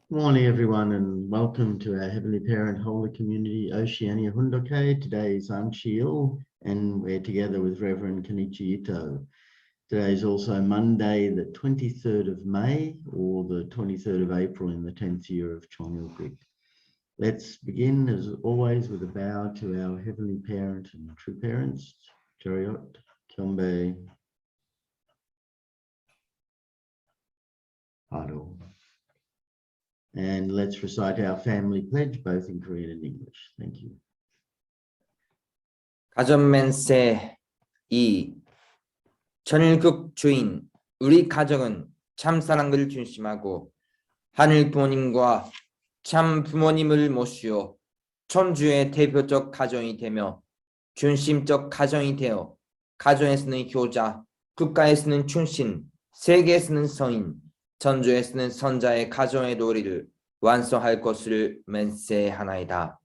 Good morning, everyone, and welcome to our Heavenly Parent Holy Community, Oceania, Hoon. Today is Anchil, and we're together with Rev Kenichi. Today is also Monday, the 23rd of May, or the 23rd of April in the 10th year of Chongyul. Let's begin, as always, with a bow to our Heavenly Parent and True Parents, Chariot, Kyombe, Hado. And let's recite our family pledge, both in Korean and English. Thank you. 가전맨세 2. 천일국 주인, 우리 가정은 참 사랑을 중심하고 하늘 부모님과 참 부모님을 모시어 천주의 대표적 가정이 되며 중심적 가정이 되어 가정에서는 효자, 국가에서는 충신, 세계에서는 성인, 천주에서는 선자의 가정의 도리를 완성할 것을 맹세하나이다.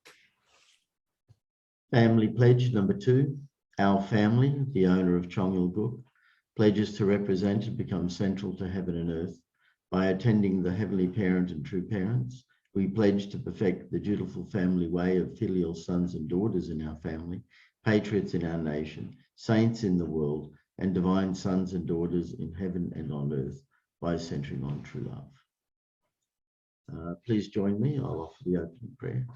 Family pledge number 2. Our family, the owner of Chongyul, pledges to represent and become central to heaven and earth by attending the Heavenly Parent and True Parents. We pledge to perfect the dutiful family way of filial sons and daughters in our family, patriots in our nation, saints in the world, and divine sons and daughters in heaven and on earth by centering on true love. Please join me. I'll offer the opening prayer.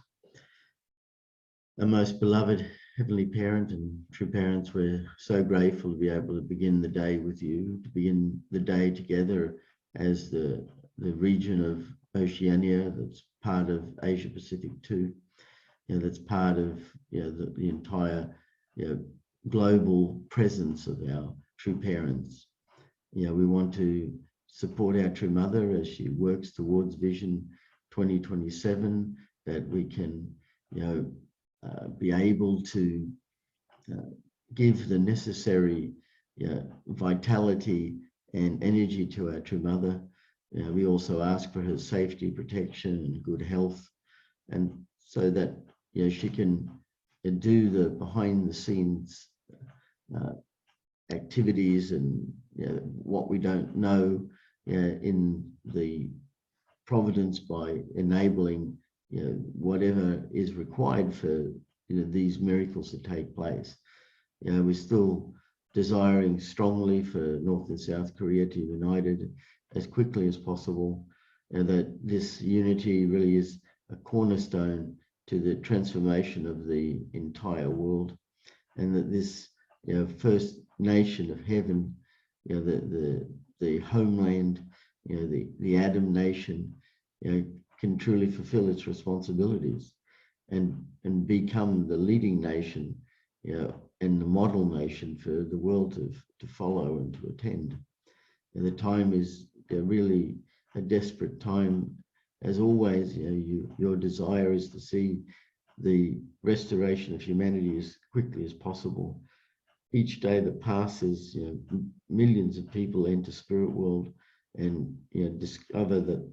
Our most beloved Heavenly Parent and True Parents, we're so grateful to be able to begin the day with you, to begin the day together as the region of Oceania that's part of Asia Pacific too. That's part of the entire global presence of our True Parents. We want to support our True Mother as she works towards Vision 2027, that we can be able to give the necessary vitality and energy to our True Mother. We also ask for her safety, protection, and good health, and so that she can do the behind-the-scenes activities and what we don't know in the providence by enabling whatever is required for these miracles to take place. We're still desiring strongly for North and South Korea to be united as quickly as possible, and that this unity really is a cornerstone to the transformation of the entire world, and that this first nation of heaven, the homeland, the Adam nation, can truly fulfill its responsibilities and become the leading nation, and the model nation for the world to follow and to attend. And the time is really a desperate time. As always, your desire is to see the restoration of humanity as quickly as possible. Each day that passes, millions of people enter spirit world and discover that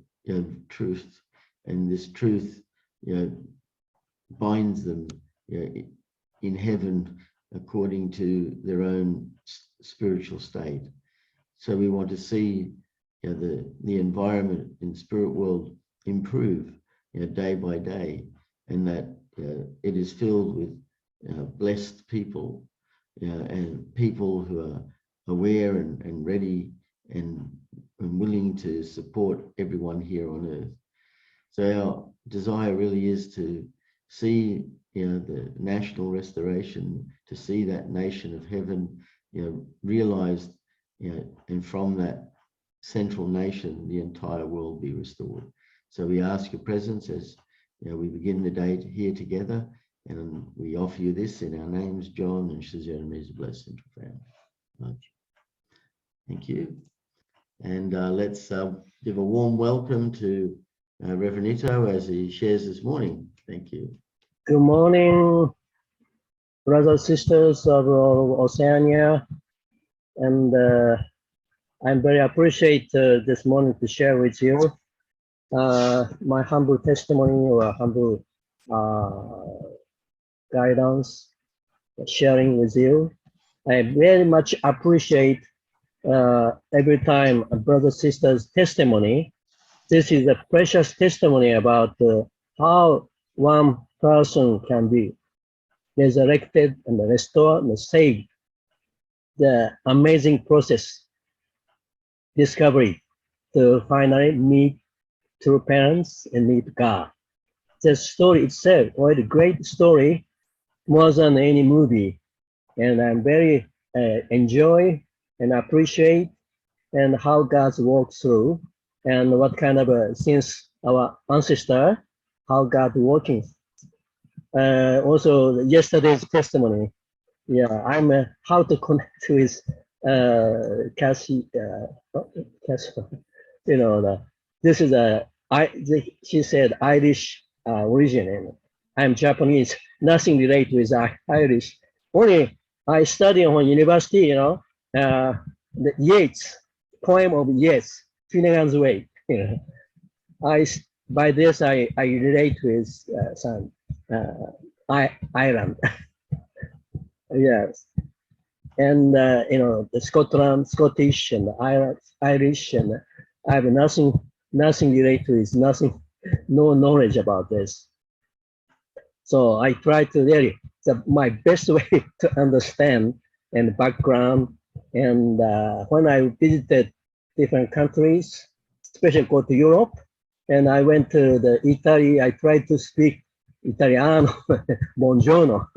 truth, and this truth binds them in heaven according to their own spiritual state. So we want to see the environment in spirit world improve day by day, and that it is filled with blessed people, and people who are aware and ready and willing to support everyone here on earth. So our desire really is to see the national restoration, to see that nation of heaven realized, and from that central nation the entire world be restored. So we ask your presence as we begin the day here together, and we offer you this in our names, John and Shizana's blessed family. Thank you. And let's give a warm welcome to Reverend Ito as he shares this morning. Thank you. Good morning, brothers and sisters of Oceania, and I'm very appreciate this morning to share with you my humble testimony or humble guidance, sharing with you. I very much appreciate every time a brother sister's testimony, this is a precious testimony about how one person can be resurrected and restored and saved. The amazing process, discovery, to finally meet true parents and meet God. The story itself, quite a great story, more than any movie. And I'm very enjoy and appreciate and how God walks through and what kind of since our ancestor, how God working. Also yesterday's testimony. Yeah, I'm how to connect with Cassie, Cassie, you know, this is she said Irish origin, and I'm Japanese, nothing related with Irish. Only I study on university, you know, the Yeats, poem of Yeats, Finnegan's Wake. You know, by this I relate with some Ireland. Yes, and you know, the Scottish, and Irish, and I have nothing related with nothing, no knowledge about this. So I try to really my best way to understand and background. And when I visited different countries, especially go to Europe, and I went to the Italy, I tried to speak Italiano, buongiorno.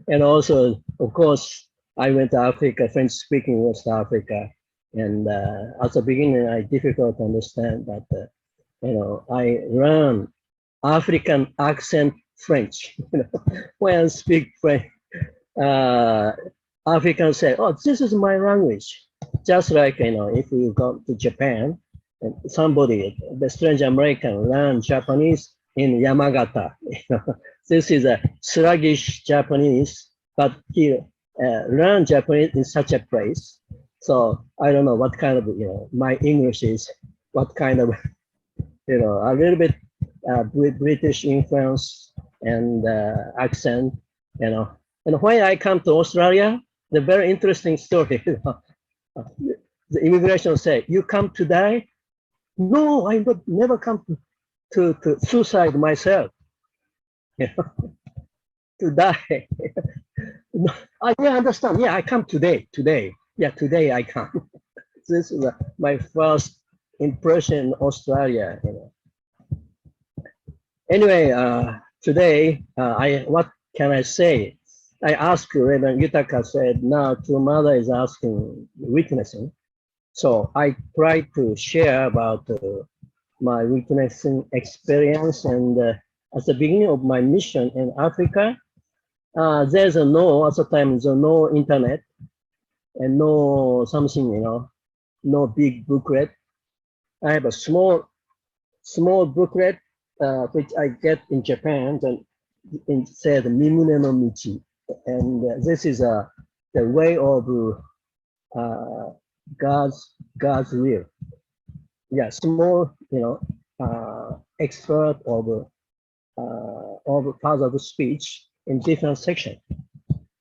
And also, of course, I went to Africa, French speaking West Africa. And at the beginning, I difficult to understand, but you know, I learned African accent French. You know, when I speak French, Africans say, "Oh, this is my language." Just like, you know, if you go to Japan, and somebody, the strange American, learn Japanese in Yamagata. You know, this is a sluggish Japanese, but he learned Japanese in such a place. So I don't know what kind of, you know, my English is, what kind of, you know, a little bit with British influence and accent, you know. And when I come to Australia, the very interesting story, you know, the immigration say, "You come to die?" No, I never come to suicide myself, you know, to die. No, I understand. Yeah, I come today. Yeah, today I come. This is my first impression in Australia. You know. Anyway, today, what can I say? I asked Reverend Yutaka said, now to mother is asking witnessing. So I try to share about my witnessing experience. And at the beginning of my mission in Africa, there's at the time, there's no internet and no something, you know, no big booklet. I have a small booklet, which I get in Japan, and it said Mimune no Michi. And this is the way of God's will. Yeah, small, you know, expert of part of the speech in different sections.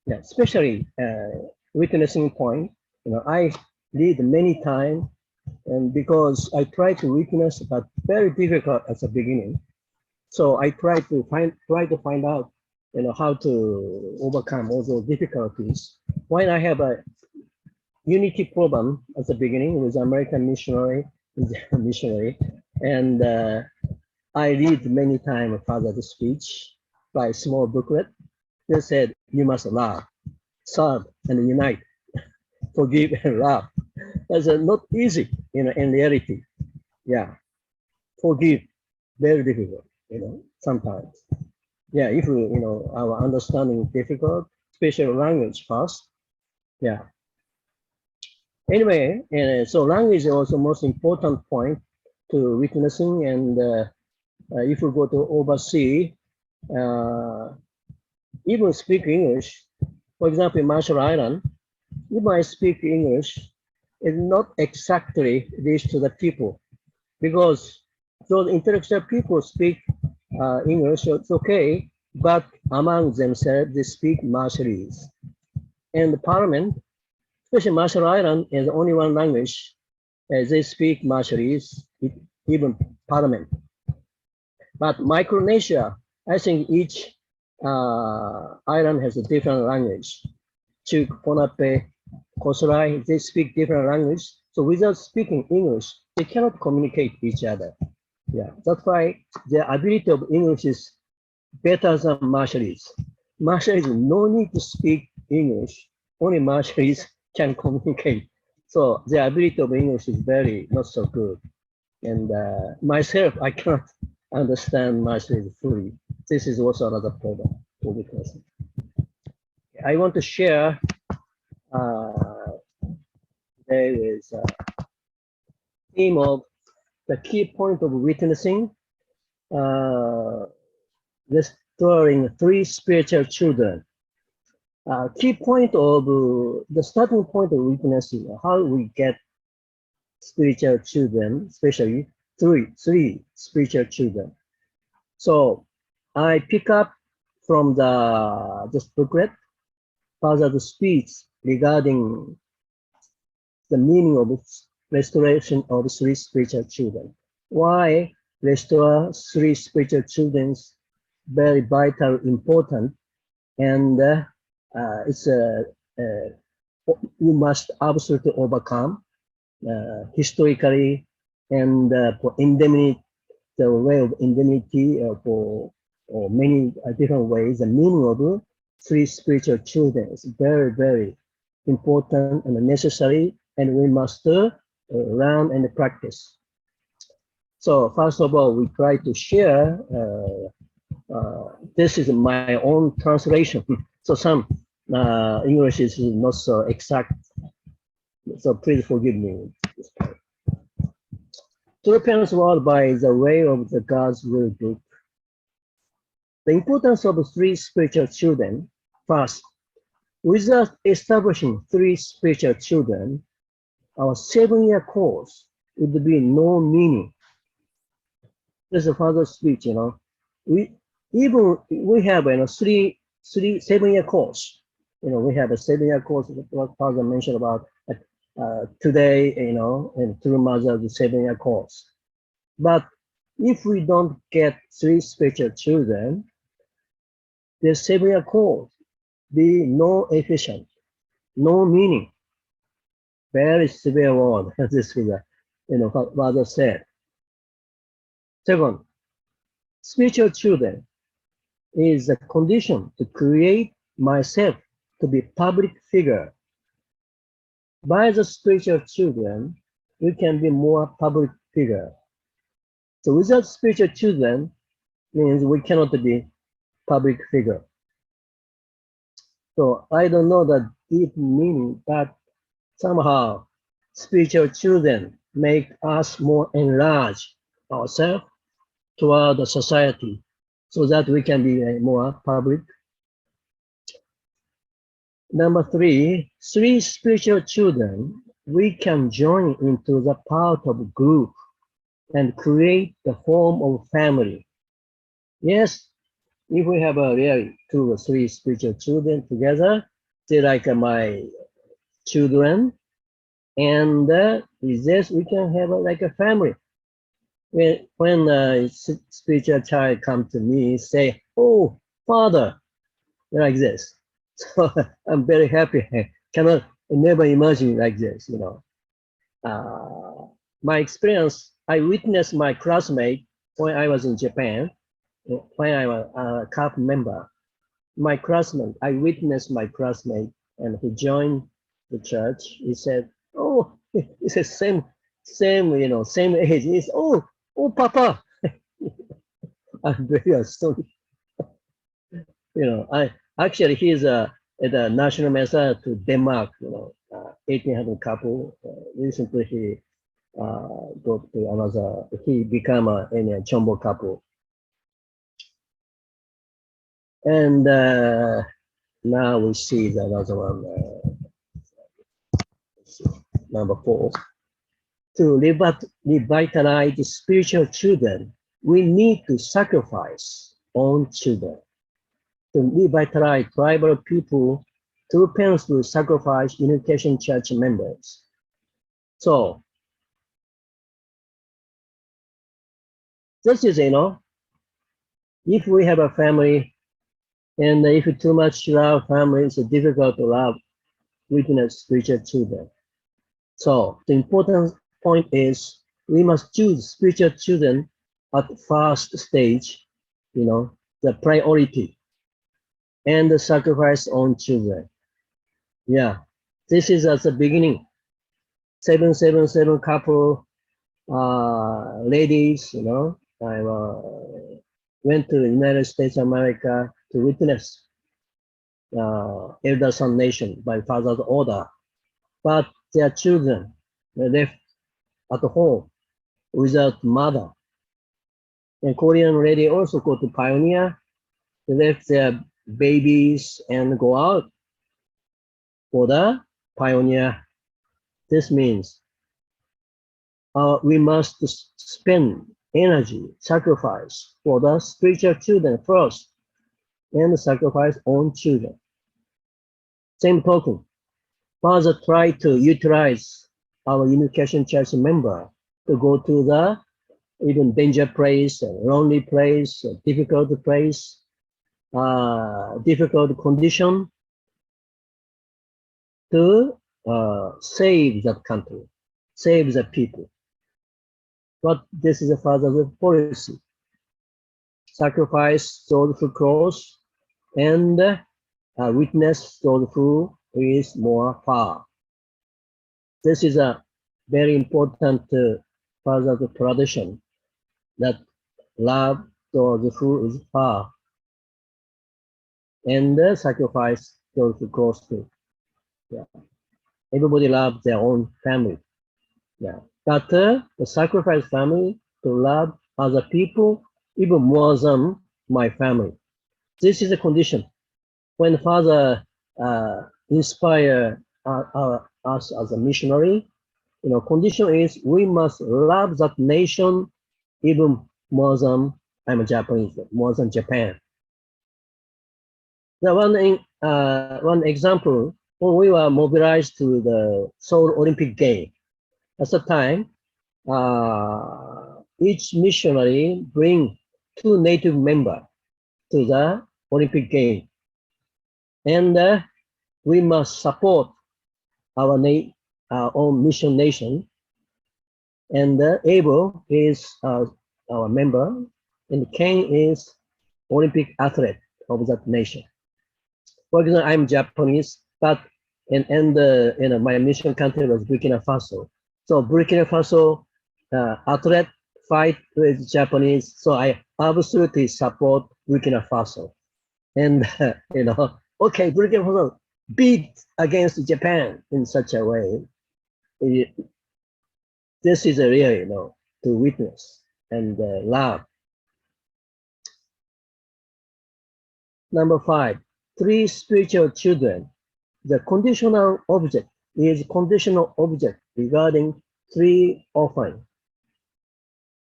Yeah, especially witnessing point. You know, I read many times, and because I try to witness, but very difficult at the beginning. So I try to find out, you know, how to overcome all those difficulties. When I have a unity problem at the beginning with American missionary, and I read many times Father's speech by small booklet. They said, "You must love, serve, and unite, forgive and love." That's not easy, you know, in reality. Yeah, forgive, very difficult, you know, sometimes. Yeah, if you know, our understanding is difficult, special language first. Yeah. Anyway, so language is also most important point to witnessing. And if you go to overseas, even speak English, for example, in Marshall Island, if I speak English, it's not exactly reach to the people, because those intellectual people speak English, so it's okay, but among themselves, they speak Marshallese. And the parliament, especially Marshall Island, is only one language. They speak Marshallese. Even parliament. But Micronesia, I think each island has a different language. Chuk, Ponape, Kosorai, they speak different language. So without speaking English, they cannot communicate each other. Yeah, that's why the ability of English is better than Marshallese. Marshallese no need to speak English. Only Marshallese can communicate. So the ability of English is very not so good. And myself, I cannot understand Marshallese fully. This is also another problem or weakness. I want to share today with theme of the key point of witnessing, restoring three spiritual children. Key point of the starting point of witnessing, how we get spiritual children, especially three spiritual children. So I pick up from this booklet, Father's speech regarding the meaning of restoration of three spiritual children. Why restore three spiritual children is very vital, important, and it's you must absolutely overcome historically and for indemnity, the way of indemnity for many different ways. The meaning of three spiritual children is very, very important and necessary, and we must learn and practice. So first of all, we try to share. This is my own translation. So some English is not so exact. So please forgive me. To the parents' world by the way of the God's will book. The importance of three spiritual children. First, without establishing three spiritual children, our 7-year course would be no meaning. This is the father's speech, you know. We have 7-year course. You know, we have a 7-year course. What father mentioned about today, you know, and through mother the 7-year course. But if we don't get three spiritual children, the 7-year course be no efficient, no meaning. Very severe word. This is what father said. Second, spiritual children is a condition to create myself to be public figure. By the spiritual children, we can be more public figure. So without spiritual children means we cannot be public figure. So I don't know the deep meaning, but somehow spiritual children make us more enlarge ourselves toward the society so that we can be more public. Number three spiritual children, we can join into the part of group and create the form of family. Yes, if we have really 2 or 3 spiritual children together, they're like my children, and with this we can have like a family. When a spiritual child come to me, say, "Oh, father," like this. So I'm very happy. Cannot never imagine like this, you know. My experience, I witnessed my classmate when I was in Japan, when I was a CAP member. My classmate, I witnessed my classmate, and he joined the church. He said, "Oh, it's the same, you know, same age." He's, "Oh, Papa." I'm very astonished. You know, actually he's at the national ambassador to Denmark. You know, 1800 couple. Recently he go to another. He became a Chombo couple. And now we see the another one. Number 4. To revitalize the spiritual children, we need to sacrifice own children. To revitalize tribal people, two parents will sacrifice Unification Church members. So This is, if we have a family and if you too much love family, it's difficult to love witness spiritual children. So the important point is we must choose spiritual children at first stage, the priority and the sacrifice on children. Yeah, this is at the beginning. 777 couple ladies, I went to the United States of America to witness elder son nation by father's order, but their children were left at home without mother. And Korean lady also go to pioneer, they left their babies and go out for the pioneer. This means we must spend energy, sacrifice for the spiritual children first, and sacrifice on children. Same token, Father tried to utilize our Unification Church member to go to the even danger place, lonely place, difficult place, difficult condition to save that country, save the people. But this is the Father's policy. Sacrifice those who close and witness those who is more far. This is a very important Father's tradition that love those who is far and sacrifice those who close to. Yeah. Everybody loves their own family. Yeah. But the sacrifice family to love other people even more than my family. This is a condition. When Father inspire us as a missionary, condition is we must love that nation even more than I'm a Japanese, more than Japan. The one example, when we were mobilized to the Seoul Olympic Game, at the time, each missionary bring 2 native members to the Olympic Game. And we must support our own mission nation. And Abel is our member, and Ken is Olympic athlete of that nation. For example, I'm Japanese, but my mission country was Burkina Faso. So Burkina Faso athlete fight with Japanese, so I absolutely support Burkina Faso. And okay, Burkina Faso beat against Japan in such a way. This is a real, to witness and love. Number 5, 3 spiritual children. The conditional object is conditional object regarding 3 offerings.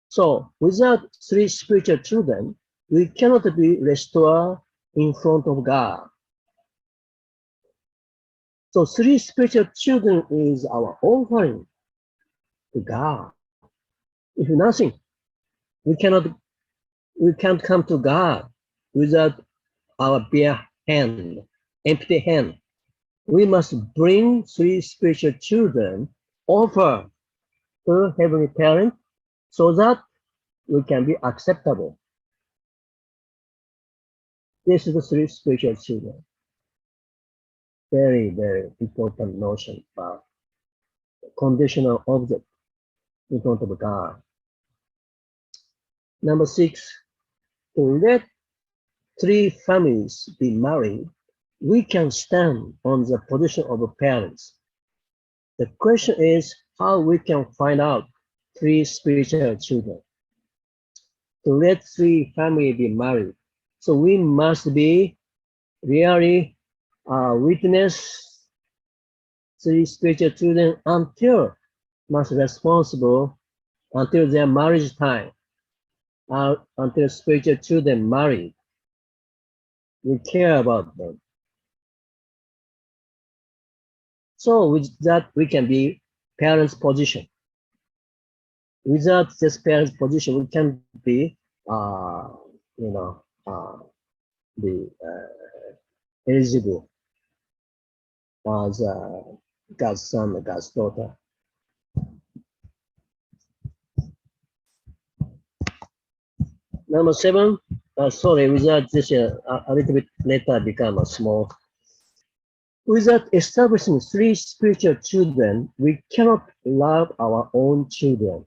So without 3 spiritual children, we cannot be restored in front of God. So 3 spiritual children is our offering to God. If nothing, we can't come to God without our bare hand, empty hand. We must bring 3 spiritual children, offer to Heavenly Parent, so that we can be acceptable. This is the 3 spiritual children. Very, very important notion about conditional object in front of God. Number 6, to let 3 families be married, we can stand on the position of parents. The question is how we can find out 3 spiritual children. To let 3 families be married, so we must be really witness 3 spiritual children until must responsible until their marriage time, until spiritual children marry. We care about them. So with that, we can be parents' position. without this parent's position, we can be, the eligible as God's son, God's daughter. Number 7, sorry, without this, a little bit later become a small. Without establishing 3 spiritual children, we cannot love our own children.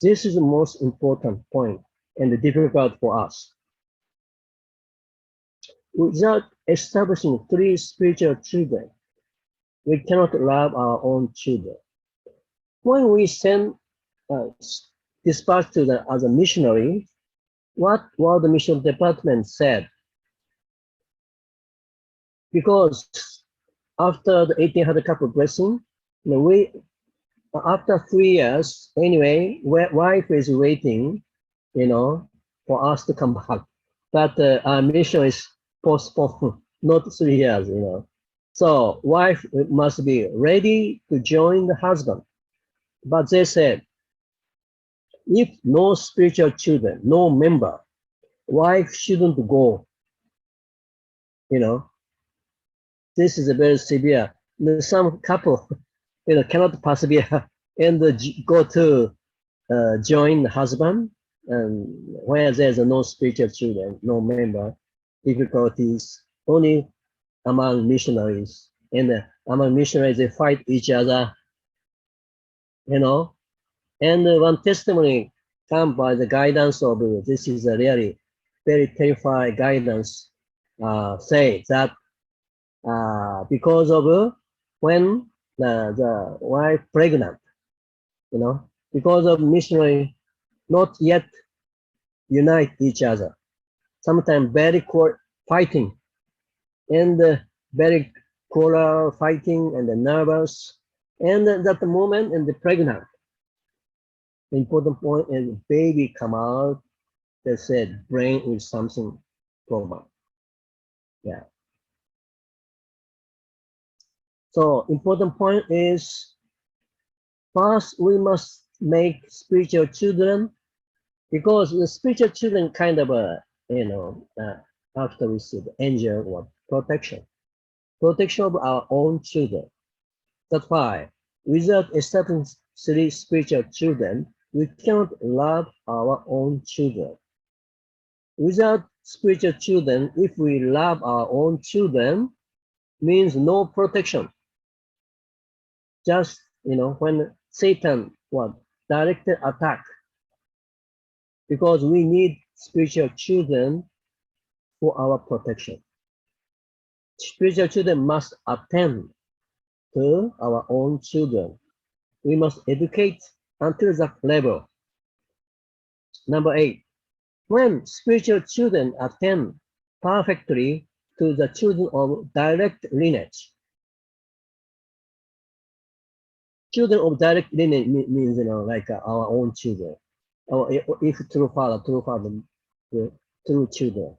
This is the most important point and difficult for us. Without establishing 3 spiritual children, we cannot love our own children. When we send dispatch to the as a missionary, what World Mission Department said? Because after the 1800 couple blessing, we after 3 years, anyway, wife is waiting, for us to come back. But our mission is postponed, not 3 years, So wife must be ready to join the husband. But they said, if no spiritual children, no member, wife shouldn't go. This is a very severe. Some couple, cannot persevere and go to join the husband, and where there's no spiritual children, no member, difficulties only among missionaries. And among missionaries, they fight each other, And one testimony come by the guidance of this is a really very terrifying guidance. Say that because of when the wife pregnant, because of missionary not yet unite each other. Sometimes very fighting and very quarrel fighting and nervous, and at the moment and the pregnant. The important point is baby come out. They said brain is something problem. Yeah. So important point is first we must make spiritual children, because the spiritual children kind of after we see the angel or protection of our own children. That's why without establishing 3 spiritual children, we cannot love our own children. Without spiritual children, if we love our own children, means no protection. Just, when Satan directed attack, because we need spiritual children for our protection. Spiritual children must attend to our own children. We must educate until that level. Number 8, when spiritual children attend perfectly to the children of direct lineage. Children of direct lineage means, like our own children. Or if true father, true children.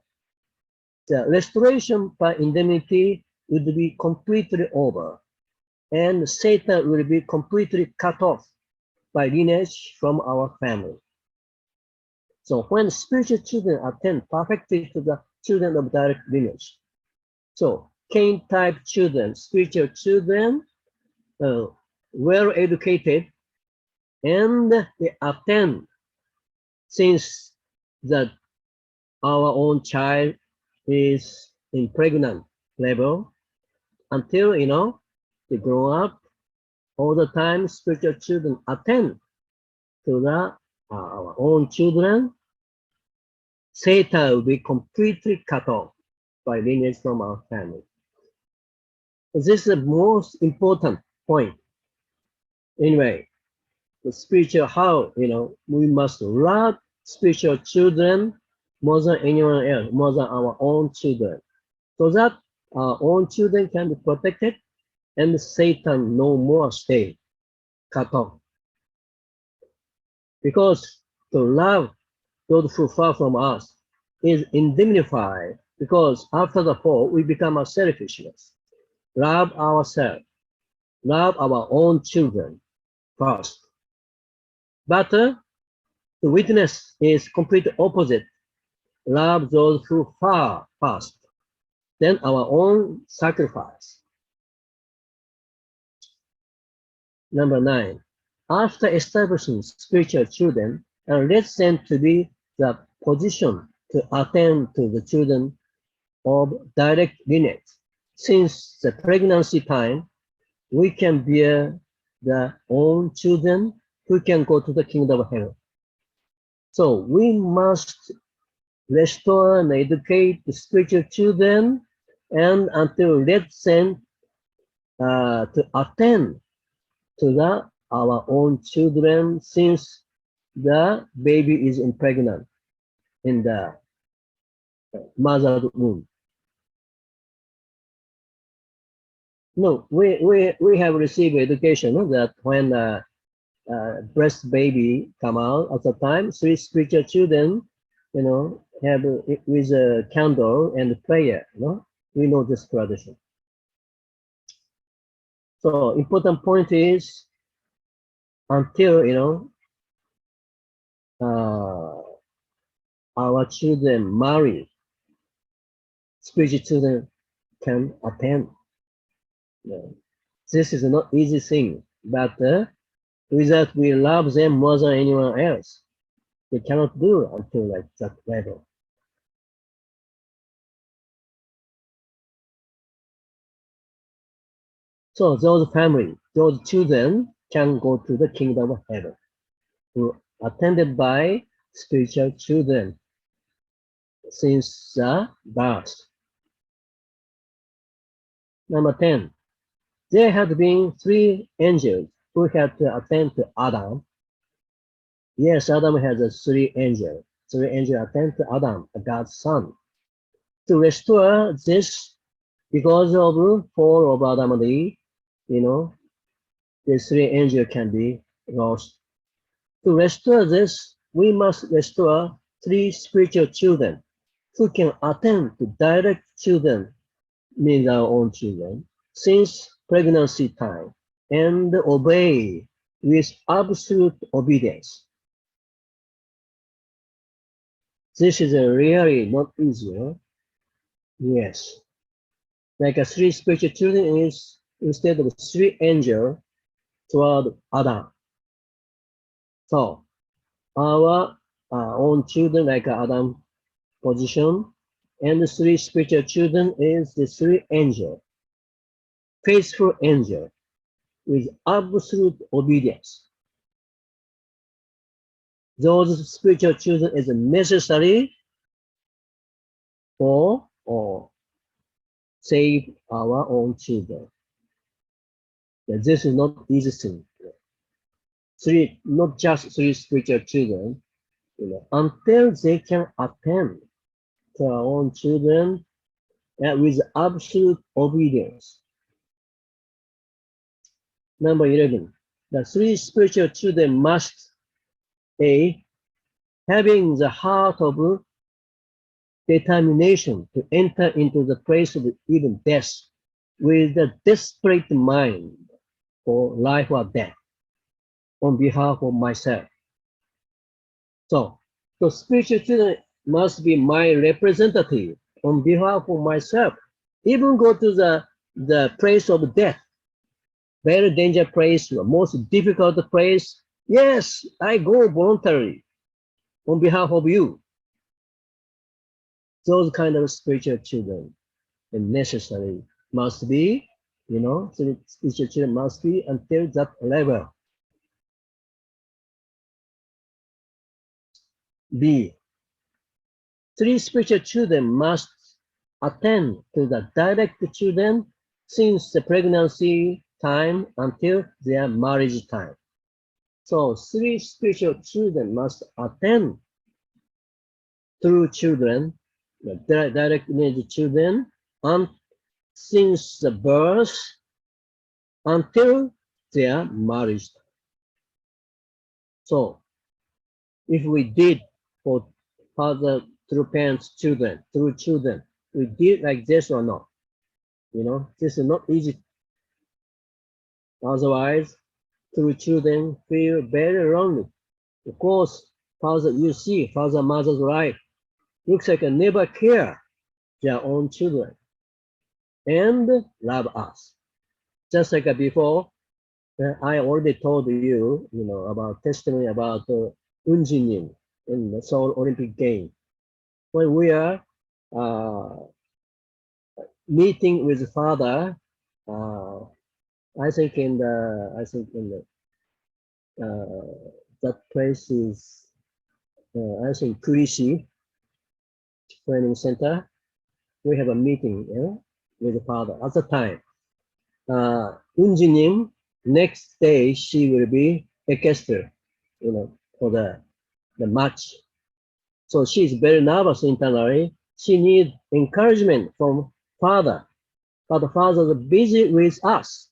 The restoration by indemnity would be completely over, and Satan will be completely cut off by lineage from our family. So when spiritual children attend perfectly to the children of direct lineage, so Cain type children, spiritual children, well educated, and they attend, since that our own child is in pregnant level, until they grow up. All the time spiritual children attend to our own children. Satan will be completely cut off by lineage from our family. This is the most important point. Anyway, the spiritual, how we must love spiritual children more than anyone else, more than our own children, so that our own children can be protected and Satan no more stay cut off. Because to love those who far from us is indemnified, because after the fall we become a selfishness. Love ourselves, love our own children first. But the witness is complete opposite. Love those who far past than our own sacrifice. Number 9. After establishing spiritual children, and let them to be the position to attend to the children of direct lineage. Since the pregnancy time, we can bear the own children who can go to the kingdom of heaven. So we must restore and educate the spiritual children and until let them to attend to our own children since the baby is pregnant in the mother's womb. No, we have received education that when breast baby come out at the time, 3 spiritual children, have with a candle and prayer. We know this tradition. So important point is until our children marry, spiritual children can attend. This is not easy thing, but with that we love them more than anyone else. They cannot do until like that level. So those family, those children can go to the kingdom of heaven, who attended by spiritual children since the birth. Number 10. There had been 3 angels who had to attend to Adam. Yes, Adam has 3 angels. 3 angels attend to Adam, God's son. To restore this, because of the fall of Adam and Eve, these 3 angels can be lost. To restore this, we must restore 3 spiritual children who can attend to direct children, means our own children, since pregnancy time, and obey with absolute obedience. This is really not easy. Yes. Like 3 spiritual children is instead of 3 angels toward Adam. So our own children, like Adam position, and the 3 spiritual children is the 3 angels, faithful angel with absolute obedience. Those spiritual children is necessary for or save our own children. This is not easy thing. 3, not just 3 spiritual children, until they can attend to our own children with absolute obedience. Number 11, the 3 spiritual children must A, having the heart of determination to enter into the place of even death with a desperate mind for life or death on behalf of myself. So the spiritual children must be my representative on behalf of myself, even go to the place of death, very dangerous place, the most difficult place. Yes, I go voluntarily on behalf of you. Those kind of spiritual children and necessary must be, spiritual children must be until that level. B, 3 spiritual children must attend to the direct children since the pregnancy time until their marriage time. So 3 spiritual children must attend to children, the direct lineage children, and since the birth until their marriage time. So if we did for father through parents, children, through children, we did like this or not, this is not easy. Otherwise, through children feel very lonely. Of course, father, you see, father, mother's life looks like they never care their own children and love us. Just like before, I already told you, about testimony about Hoon in the Seoul Olympic Games. When we are meeting with father, I think in the that place is I think Kurishi Training Center. We have a meeting with the father at the time. Unjinim, next day she will be orchestra, for the match. So she's very nervous internally. She needs encouragement from father, but the father is busy with us.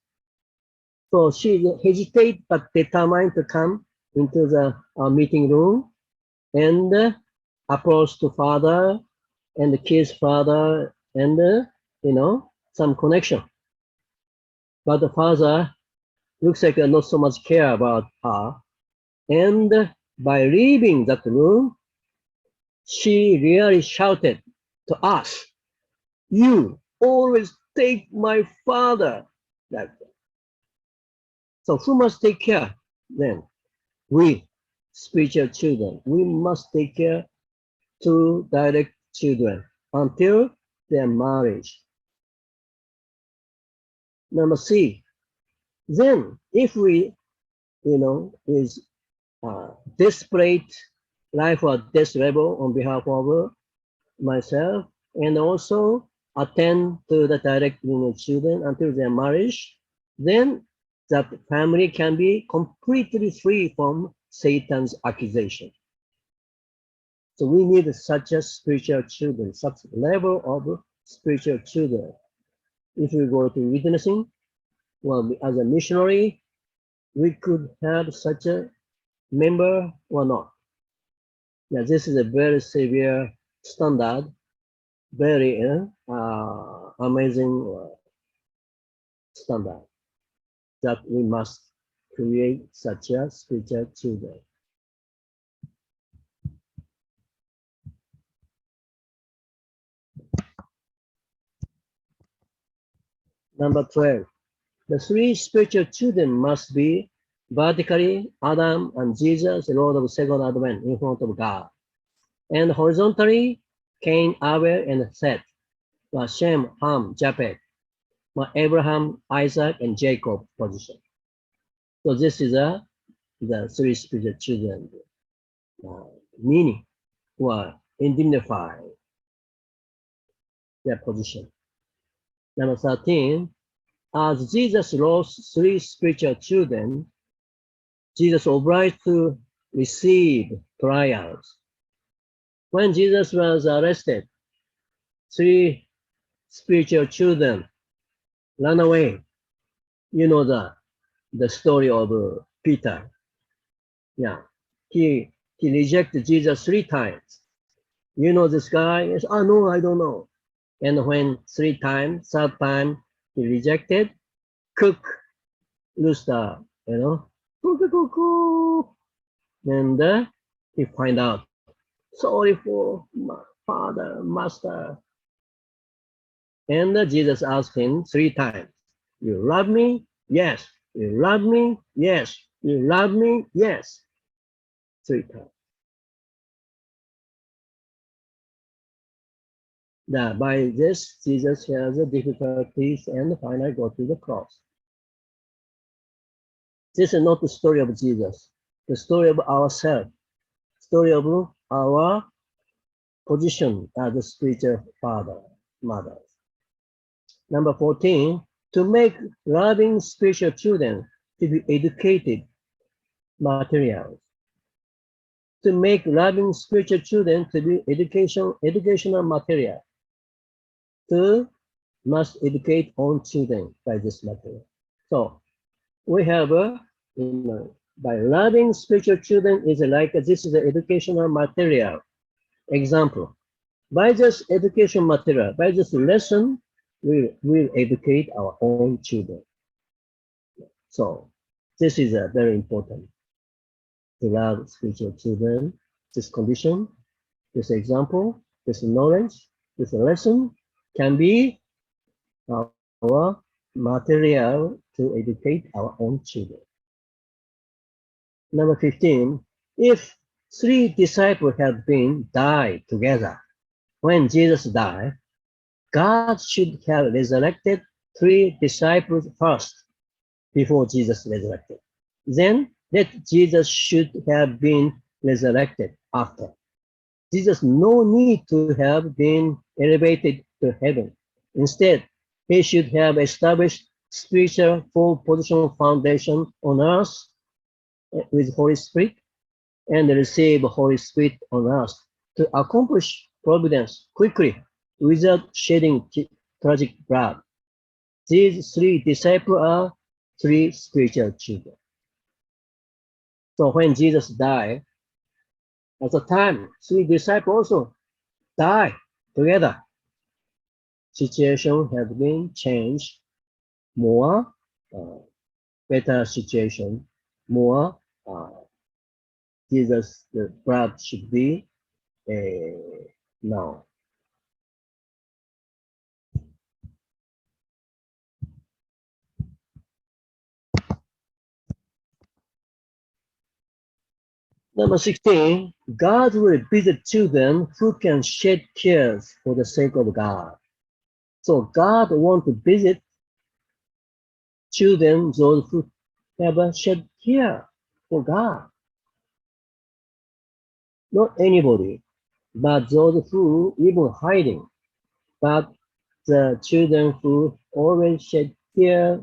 So she hesitates but determined to come into the meeting room and approach to father and kiss father and some connection. But the father looks like not so much care about her. And by leaving that room, she really shouted to us, "You always take my father." Like that. So who must take care then? We, spiritual children. We must take care to direct children until their marriage. Number C. Then, if we, is desperate life or death level on behalf of myself, and also attend to the direct children until their marriage, then that family can be completely free from Satan's accusation. So we need such a spiritual children, such level of spiritual children. If we go to witnessing, well, as a missionary, we could have such a member or not. Yeah, this is a very severe standard, very amazing standard that we must create such a spiritual children. Number 12, the three spiritual children must be vertically Adam and Jesus, the Lord of the second advent in front of God, and horizontally Cain, Abel, and Seth, Shem, Ham, Japheth, Abraham, Isaac, and Jacob position. So this is the three spiritual children meaning or identify their position. Number 13, as Jesus lost three spiritual children, Jesus obliged to receive trials. When Jesus was arrested, three spiritual children ran away. You know the story of Peter. Yeah, he rejected Jesus 3 times. You know this guy? Yes. Oh no, I don't know. And when 3 times, third time he rejected, cook rooster, cuckoo, and he find out, sorry for my father, master. And Jesus asked him 3 times, you love me? Yes. You love me? Yes. You love me? Yes. 3 times. That by this, Jesus has difficulties and finally go to the cross. This is not the story of Jesus, the story of ourselves, story of our position as a spiritual father, mother. Number 14, to make loving spiritual children to be educated materials. To make loving spiritual children to be educational material. To must educate own children by this material. So we have by loving spiritual children is like this is the educational material. Example, by this education material, by this lesson, we will educate our own children. So this is very important. to love spiritual children. This condition, this example, this knowledge, this lesson can be our material to educate our own children. Number 15, if three disciples had been died together when Jesus died, God should have resurrected three disciples first before Jesus resurrected. Then that Jesus should have been resurrected after. Jesus no need to have been elevated to heaven. Instead, he should have established spiritual full position foundation on earth with Holy Spirit and receive Holy Spirit on earth to accomplish providence quickly without shedding tragic blood. These three disciples are three spiritual children. So when Jesus died, at the time, three disciples also died together. Situation has been changed, more better situation, more Jesus, the blood should be now. Number 16, God will visit children who can shed tears for the sake of God. So God wants to visit children, those who have shed tears for God. Not anybody, but those who even hiding. But the children who always shed tears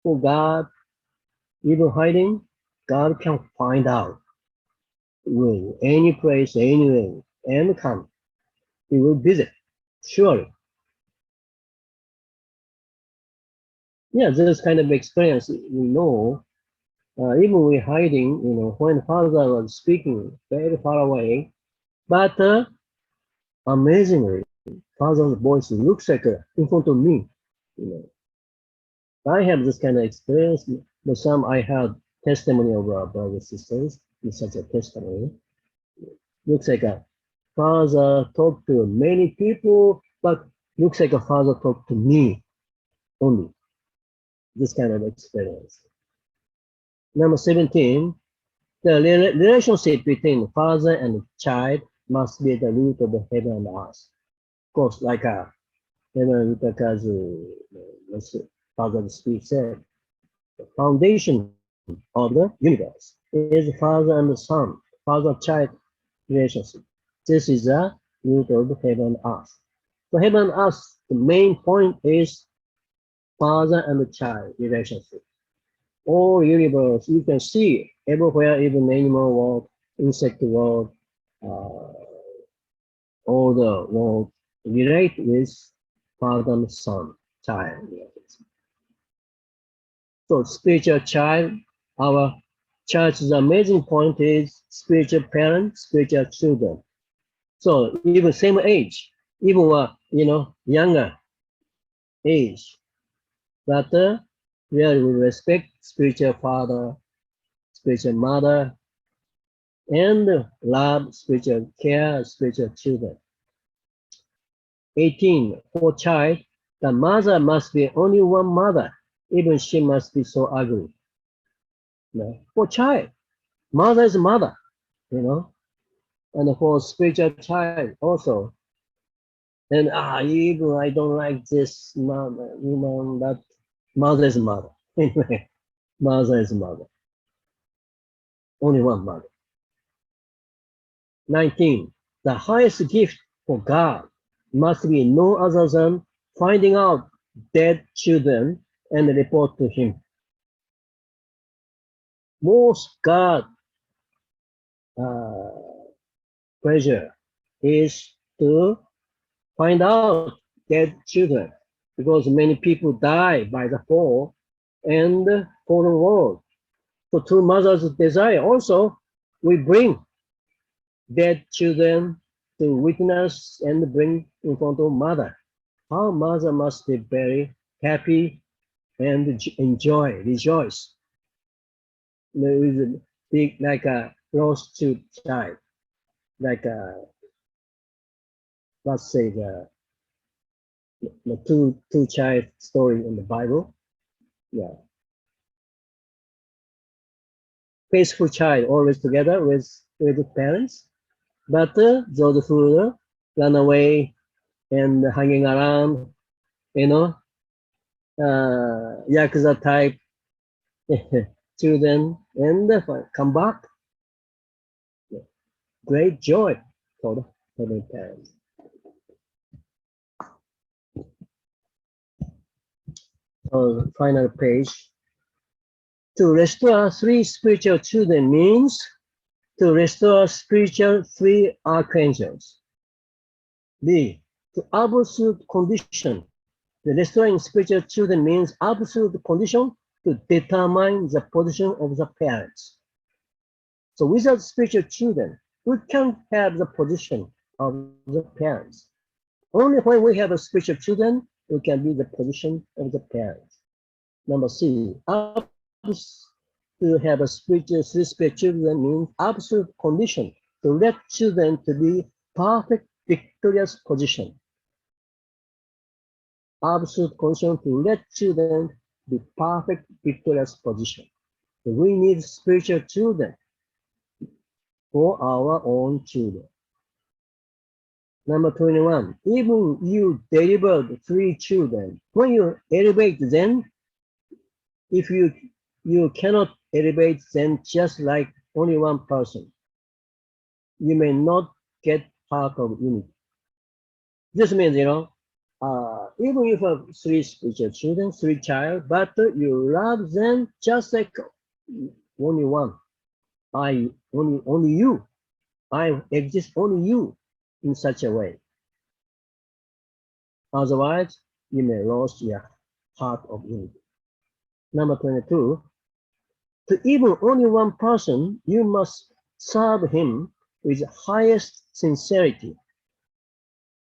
for God, even hiding, God can find out in any place, anywhere, and come. He will visit, surely. Yeah, this kind of experience we know. Even we hiding, when Father was speaking very far away, but amazingly, Father's voice looks like in front of me. I have this kind of experience. But some I had testimony of our brothers and sisters in such a testimony. Looks like a Father talked to many people, but looks like a Father talked to me only. This kind of experience. Number 17, the relationship between father and child must be the root of the heaven and earth. Of course, like heaven, because Father Spirit said, the foundation of the universe is father and son, father-child relationship. This is the root of heaven and earth. So heaven and earth, the main point is father and child relationship. All universe, you can see everywhere, even animal world, insect world, all the world relate with father and son, child. So spiritual child, our church's amazing point is spiritual parents, spiritual children. So even same age, even younger age, but really we respect spiritual father, spiritual mother, and love, spiritual care, spiritual children. 18, for child, the mother must be only one mother, even she must be so ugly. For child, mother is mother, and for spiritual child also. And even I don't like this mother, but mother is mother. Anyway, mother is mother. Only one mother. 19, the highest gift for God must be no other than finding out dead children and report to him. Most God pleasure is to find out dead children, because many people die by the fall and fallen world. So to mother's desire also, we bring dead children to witness and bring in front of mother. Our mother must be very happy and enjoy, rejoice with big, like a lost child, like let's say the two child story in the Bible. Yeah, faithful child always together with the parents, but those who run away and hanging around, you know, yakuza type children, and come back, great joy for the parents. On final page, to restore three spiritual children means to restore spiritual three archangels. B, to absolute condition. The restoring spiritual children means absolute condition to determine the position of the parents. So without spiritual children, we can't have the position of the parents. Only when we have a spiritual children, we can be the position of the parents. Number C, to have a spiritual, three spiritual children means absolute condition to let children to be perfect, victorious position. Absolute condition to let children be perfect, victorious position. So we need spiritual children for our own children. Number 21, even you delivered three children, when you elevate them, if you cannot elevate them just like only one person, you may not get part of unity. This means, even if you have three spiritual children, three child, but you love them just like only one. Only you. I exist only you in such a way. Otherwise, you may lose your heart of unity. Number 22, to even only one person, you must serve him with highest sincerity.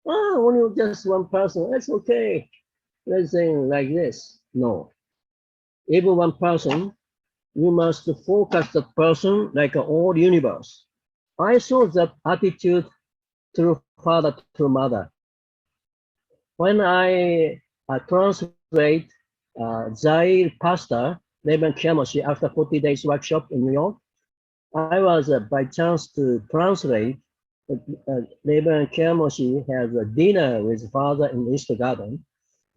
Only just one person, that's okay. Let's say like this. No. Even one person, you must focus the person like an all universe. I saw that attitude through father to mother. When I translate Zaire pastor, Rev Kenichi, after 40 days workshop in New York, I was by chance to translate. Rev Kenichi has a dinner with father in the East Garden.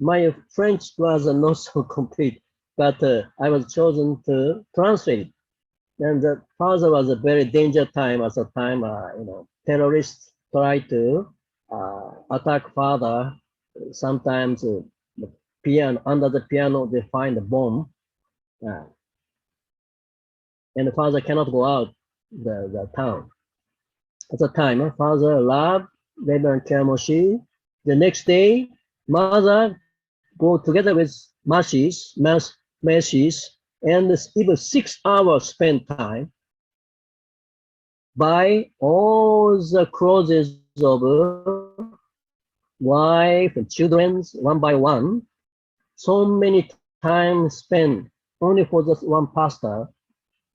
My French was not so complete, but I was chosen to translate. And the father was a very dangerous time at the time. Terrorists tried to attack father. Sometimes the piano, under the piano they find a bomb, and the father cannot go out the town. At the time, father loved Rev Kenichi. The next day, mother go together with Mercies, and even 6 hours spend time buy all the clothes of wife and children one by one. So many times spent only for just one pastor,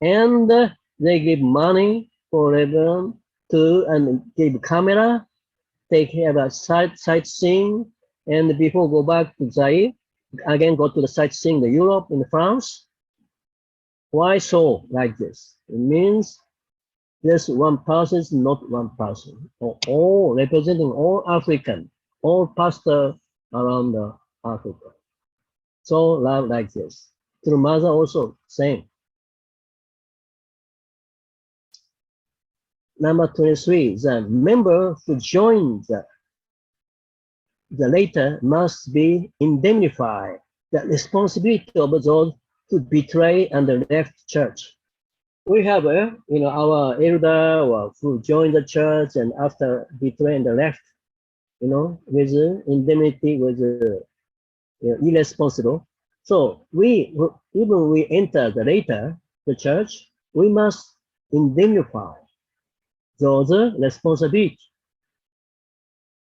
and they give money for everyone to and give camera. They have a sightseeing, and before go back to Zaire, again go to the sightseeing, the Europe and France. Why so like this? It means this one person is not one person, or all representing all African, all pastor around Africa. So love like this. Through mother also same. Number 23, the member who joins the later must be indemnified the responsibility of those who betray and left church. We have, our elder who joined the church and after betray and left, with indemnity, with irresponsible. So even we enter the church, we must indemnify those responsibility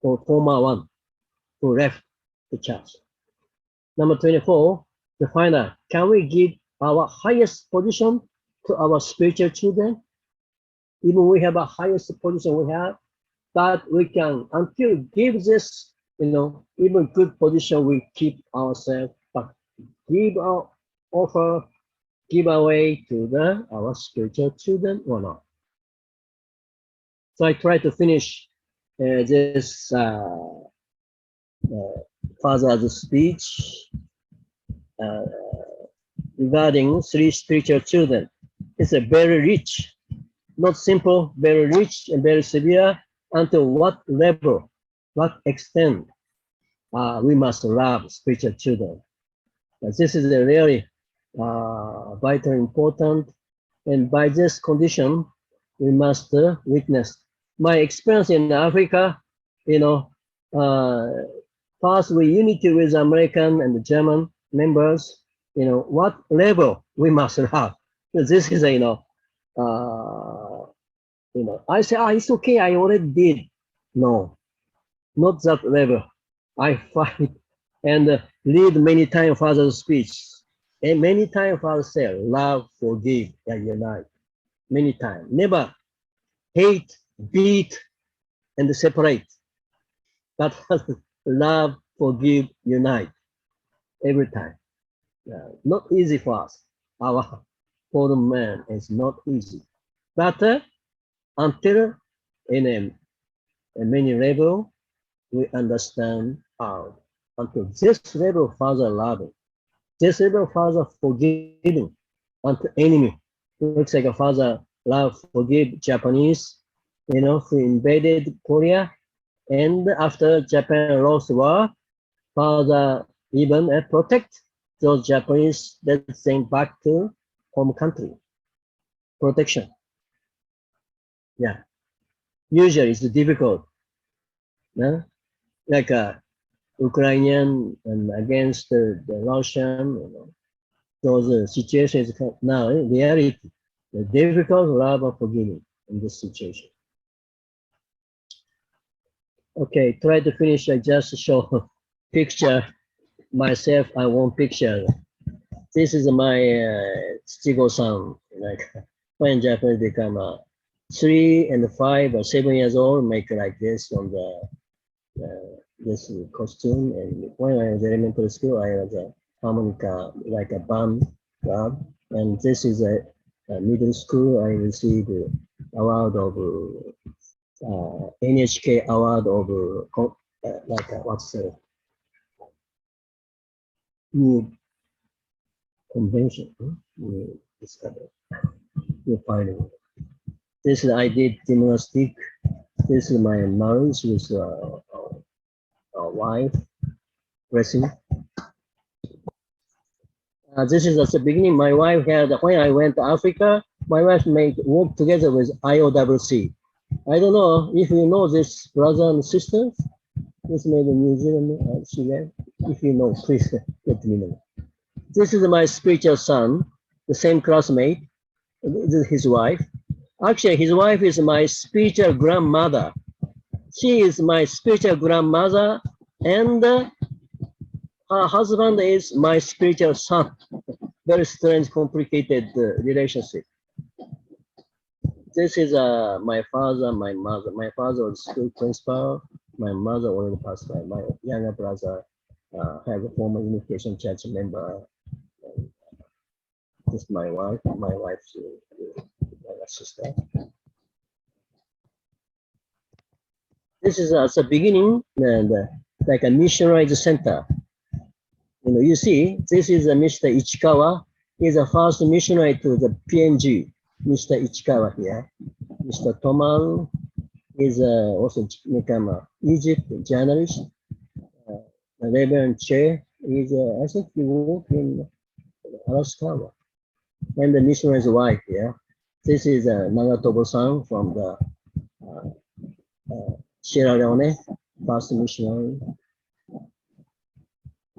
for former one who left the church. Number 24, the final, can we give our highest position to our spiritual children. Even we have a highest position we have, but we can, until give this, even good position, we keep ourselves, but give our offer, give away to our spiritual children or not. So I try to finish this father's speech regarding 3 spiritual children. It's a very rich, not simple, very rich and very severe. Until what level, what extent we must love spiritual children. This is a really vital, important, and by this condition, we must witness. My experience in Africa, first we unity with American and German members, what level we must have. This is, I say, it's okay, I already did. No, not that level. I fight and read many times Father's speech. And many times Father said, love, forgive, and unite. Many times. Never hate, beat, and separate. But love, forgive, unite. Every time. Not easy for us. Our fallen man is not easy. But until in a many level, we understand how. Until this level, Father loving. This level, Father forgiving. Until enemy. Looks like a Father love, forgive Japanese, who invaded Korea. And after Japan lost war, Father even protect those Japanese that sent back to home country. Protection. Yeah. Usually it's difficult. Yeah? Like Ukrainian and against the Russian, those situations now in reality, the difficult love of forgiving in this situation. Okay, try to finish. I just show picture myself. I want picture. This is my Chigo-san. Like when Japanese become 3 and 5 or 7 years old, make like this on the this costume. And when I was elementary school, I was a harmonica, like a band club. And this is a middle school. I received award of NHK award of like what's the new convention? New discovery. New finding. This is I did gymnastic. This is my marriage with wife, dressing. This is at the beginning. My wife had, when I went to Africa, my wife made work together with IOWC. I don't know if you know this brother and sisters. This made in New Zealand, Chile. If you know, please let me know. This is my spiritual son, the same classmate. This is his wife. Actually, his wife is my spiritual grandmother. She is my spiritual grandmother, and her husband is my spiritual son. Very strange, complicated relationship. This is my father, my mother. My father was school principal. My mother already passed away. My younger brother had a former Unification Church member. This is my wife. My wife's sister. This is at the beginning, and like a missionary center. You see, this is Mr. Ichikawa. He's the first missionary to the PNG. Mr. Ichikawa here. Mr. Toman is also become an Egypt journalist. Reverend Che is, I think he worked in Alaska. And the missionary's wife here. This is Nagatobo-san from the Sierra Leone, first missionary.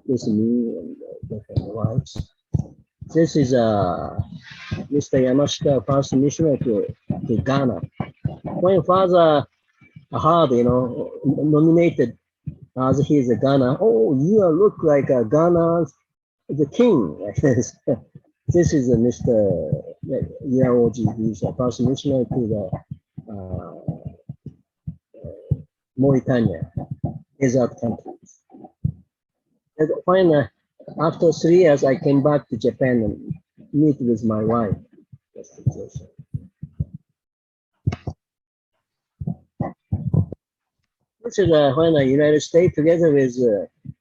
This is me and the wives. This is Mr. Yamashita, first missionary to Ghana. When father heard, nominated as he is a Ghana, oh, you look like a Ghana's the king. This is Mr. Yaoji, he's a first missionary to the Mauritania, desert countries. And finally, after 3 years, I came back to Japan and meet with my wife. This is when the United States, together with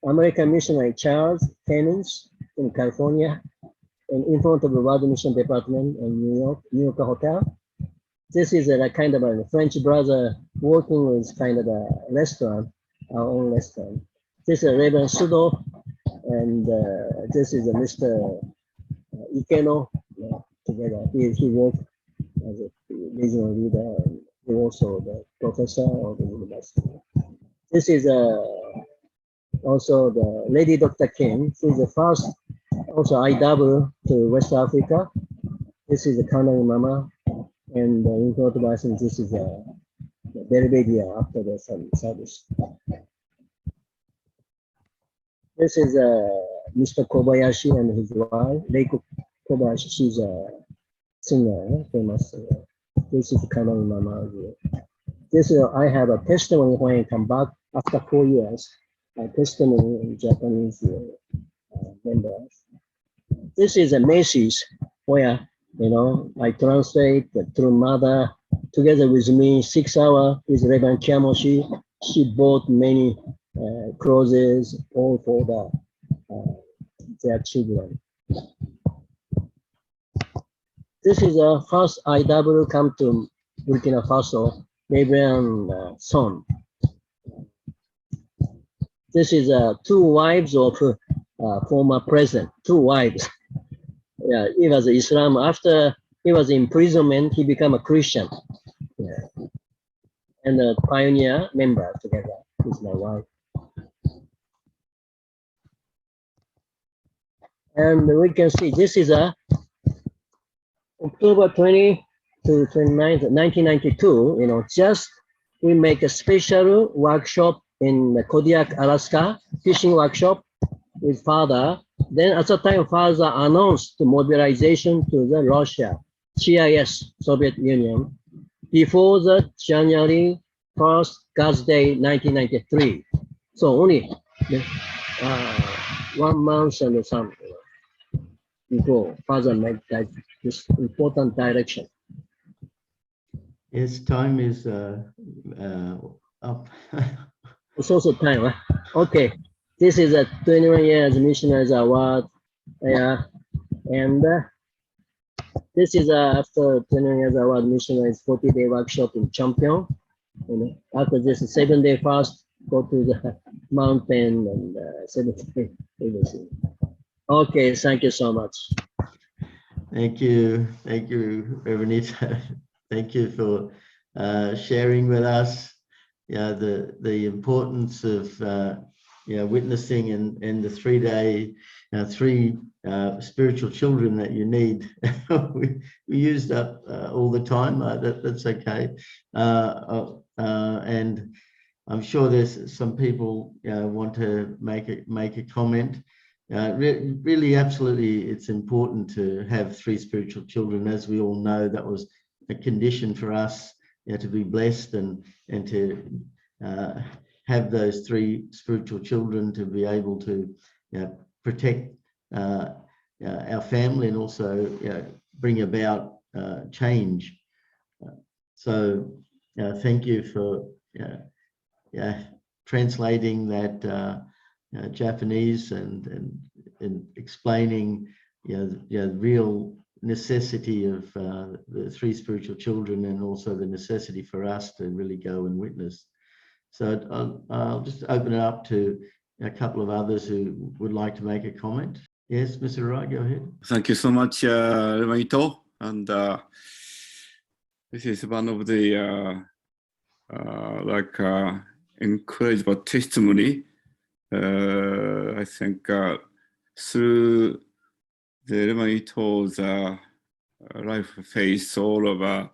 American missionary Charles Clemens in California, and in front of the World Mission Department in New York Hotel. This is a kind of a French brother working with kind of a restaurant, our own restaurant. This is Reverend Sudo, and this is Mr. Ikeno. Together, he worked as a regional leader, and he also the professor of the university. This is also the Lady Dr. Kim. She is the first also IW to West Africa. This is the Canary Mama, and in front of us, this is Belvedere after the service. This is Mr. Kobayashi and his wife, Reiko Kobayashi. She's a singer, famous singer. This is Canary Mama. This is I have a testimony when I come back after 4 years. A testimony in Japanese members. This is a message where, I translate through mother together with me 6 hours with Reverend Kiamoshi. She bought many clothes all for their children. This is the first IW come to Burkina Faso, Reverend son. This is 2 wives of former president, 2 wives. Yeah, he was Islam. After he was imprisonment, he became a Christian. Yeah. And a pioneer member together with my wife. And we can see this is October 20 to 29th, 1992, just we make a special workshop in Kodiak, Alaska, fishing workshop with father. Then at the time, father announced the mobilization to the Russia, CIS, Soviet Union, before the January 1st, God's Day, 1993. So only 1 month and some before father made this important direction. Yes, time is up. It's also time, huh? Okay. This is a 21 years missionaries award. Yeah. And this is after 21 years award missionaries 40-day workshop in Champion. After this 7-day fast, go to the mountain and 7-day everything. Okay, thank you so much. Thank you, Reverend Ito. Thank you for sharing with us, the importance of witnessing and the 3-day, 3 spiritual children that you need. we used up all the time. That's okay, and I'm sure there's some people want to make a comment. Really, absolutely, it's important to have 3 spiritual children. As we all know, that was a condition for us to be blessed and to have those 3 spiritual children to be able to protect our family and also bring about change. So thank you for translating that Japanese and explaining the real necessity of the 3 spiritual children and also the necessity for us to really go and witness. So I'll just open it up to a couple of others who would like to make a comment. Yes, Mr. Rai, go ahead. Thank you so much, Reverend Ito. And this is one of the encouraging testimony. I think through the Reverend Ito's life phase, all of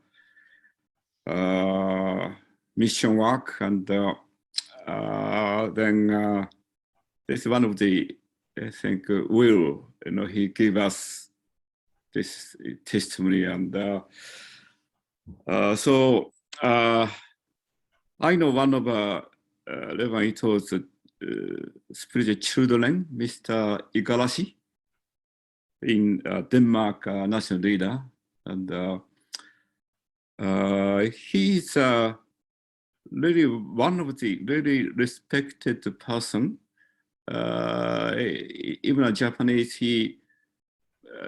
mission work, and then this is one of the, I think, will he gave us this testimony. And so I know one of Rev Ito's spiritual children, Mr. Igarashi, in Denmark, national leader, and he's really one of the really respected person. Even a Japanese, he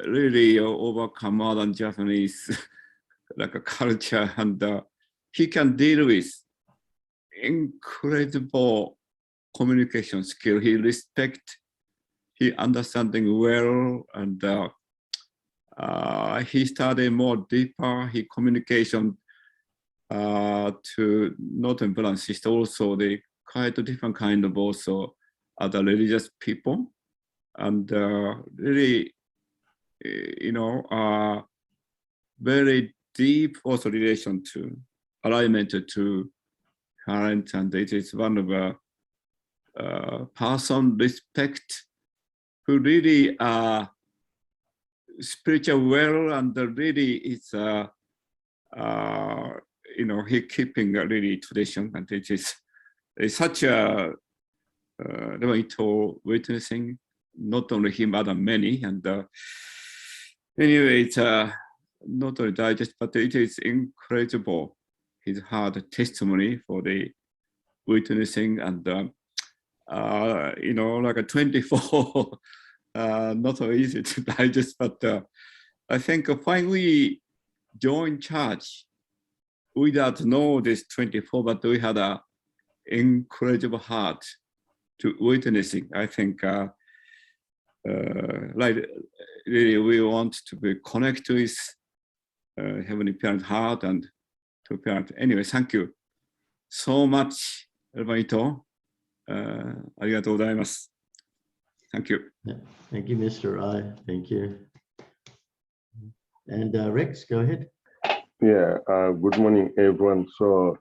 really overcome modern Japanese like a culture, and he can deal with incredible communication skill. He respect, he understanding well, and he studied more deeper. He communication to Northern Brother sister. Also, they quite a different kind of also other religious people, and really, you know, very deep also relation to alignment to current, and it is one of person respect who really spiritual well, and really is you know, he keeping a really tradition, and it is such a witnessing not only him but many, and anyway, it's not only digest, but it is incredible his hard testimony for the witnessing, and you know, like a 24 not so easy to digest, but I think when we join church, we don't know this 24, but we had a incredible heart to witnessing. I think like really we want to be connected with Heavenly Parent heart and to parent. Anyway, thank you so much, Elvaito. ありがとうございます。Thank you. Yeah. Thank you, Mr. I. Thank you. And Rex, go ahead. Yeah, good morning, everyone. So,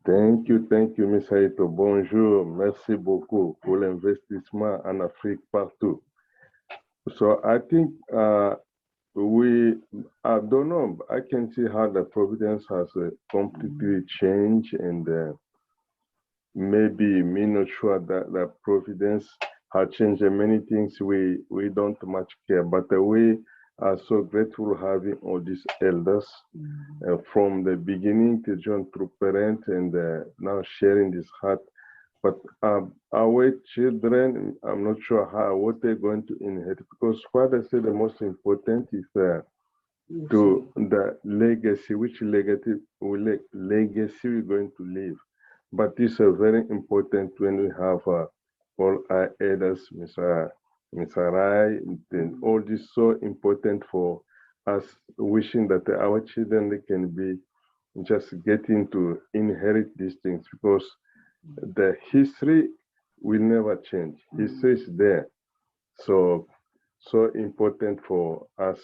thank you, Ms. Haito. Bonjour, merci beaucoup pour l'investissement en Afrique partout. So, I think I don't know, I can see how the Providence has completely changed, and maybe me not sure that the Providence has changed many things we don't much care, but we are so grateful having all these elders from the beginning to join through parent, and now sharing this heart. But our children, I'm not sure what they're going to inherit, because Father said the most important is to the legacy, which legacy we're going to leave. But it's very important when we have all our elders, Mr. Rai, and all this so important for us, wishing that our children can be just getting to inherit these things, because the history will never change. History is there. So important for us.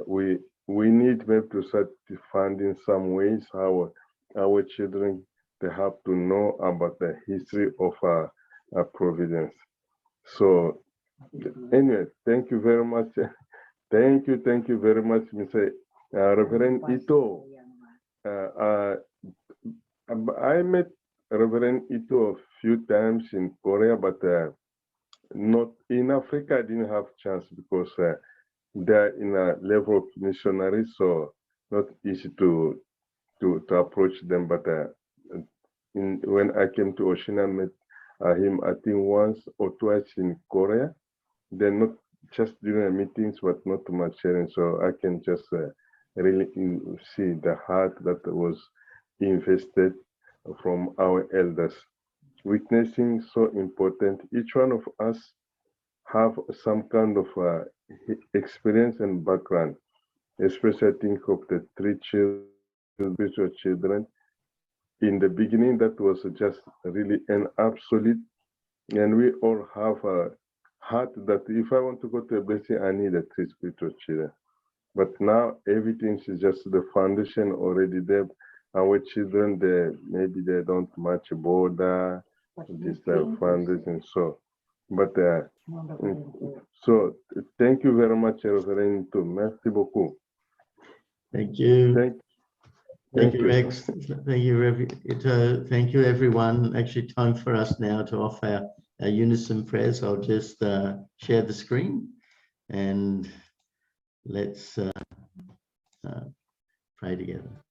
We need maybe to start to find in some ways how our children, they have to know about the history of our Providence. So anyway, thank you very much. Thank you very much, Mr. Reverend Ito. I met Reverend Ito a few times in Korea, but not in Africa. I didn't have chance because they're in a level of missionary, so not easy to approach them. But when I came to Oceania, I met him, I think once or twice in Korea. They're not just during meetings, but not too much sharing. So I can just really see the heart that was invested from our elders. Witnessing so important. Each one of us have some kind of experience and background. Especially I think of the 3 children, spiritual children. In the beginning, that was just really an absolute, and we all have a heart that if I want to go to a blessing, I need 3 spiritual children. But now everything is just the foundation already there. Our children, maybe they don't much border this foundation. So, but so Thank you very much, Reverend. Merci beaucoup. Thank you. Thank Thank thank you, you. Rex. Thank you, Rev. Thank you, everyone. Actually, time for us now to offer our unison prayers. I'll just share the screen and let's pray together.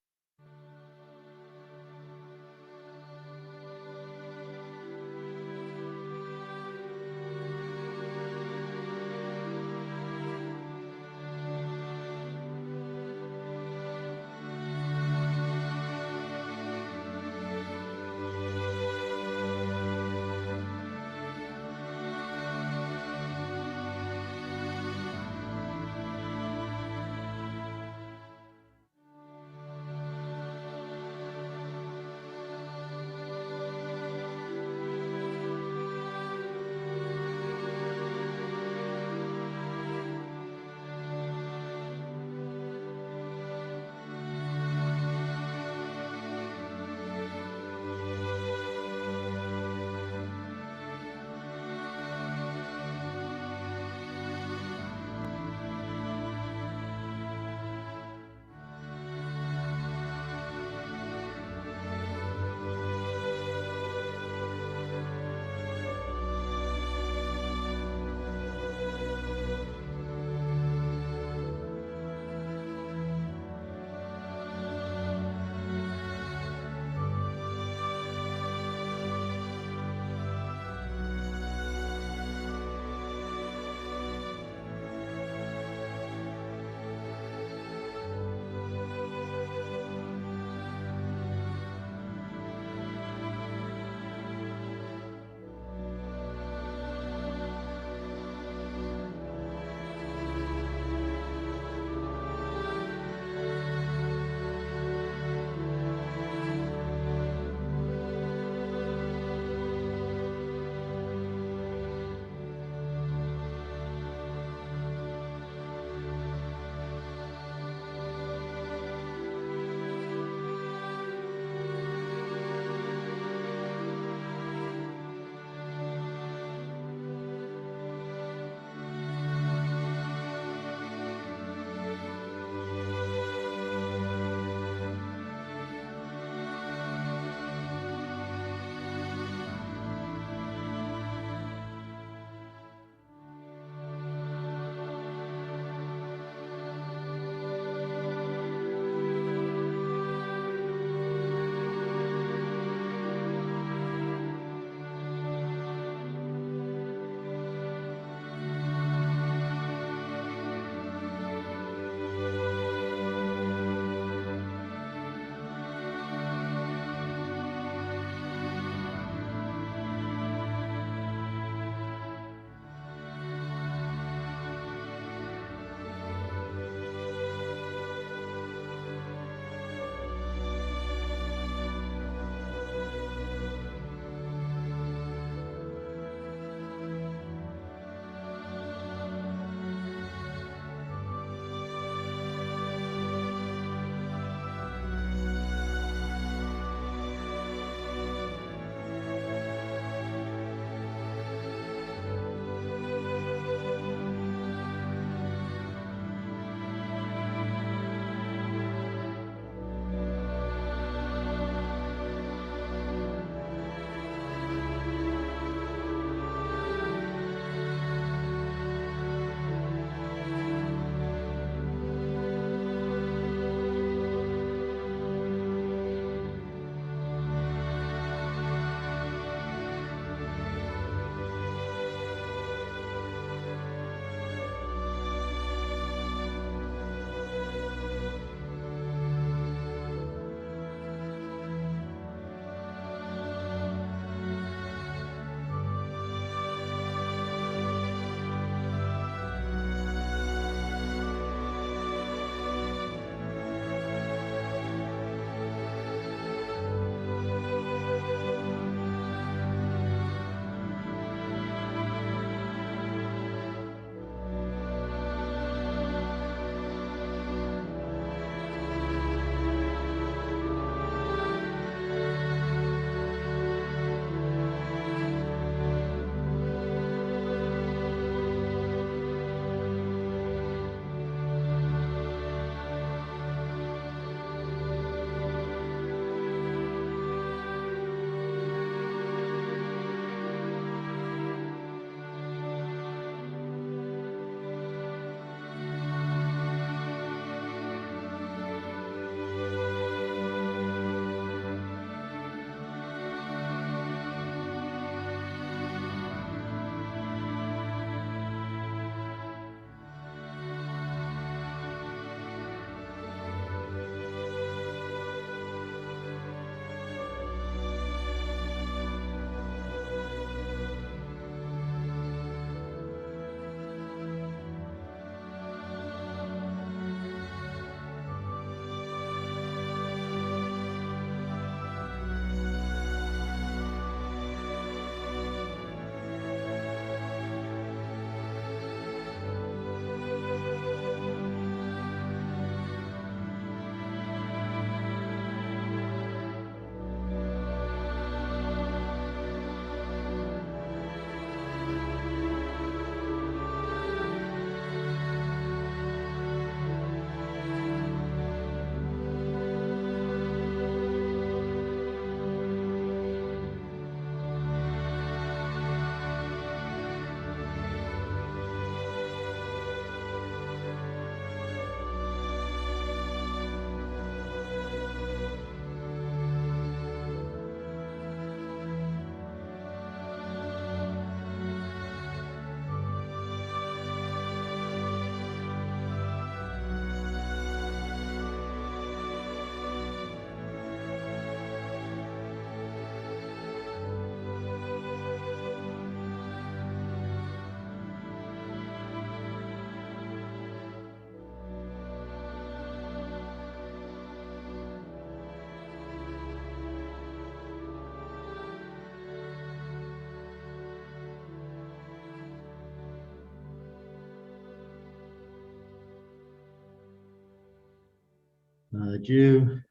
Jew,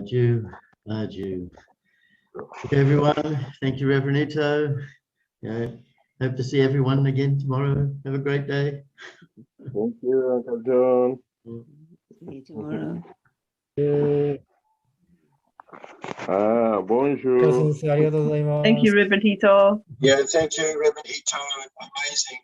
Jew, Jew. Okay, everyone. Thank you, Reverend Ito. Yeah, hope to see everyone again tomorrow. Have a great day. Thank you, Uncle John. See you tomorrow. Bonjour. Thank you, Reverend Hito. Yeah, thank you, Reverend Ito. Amazing.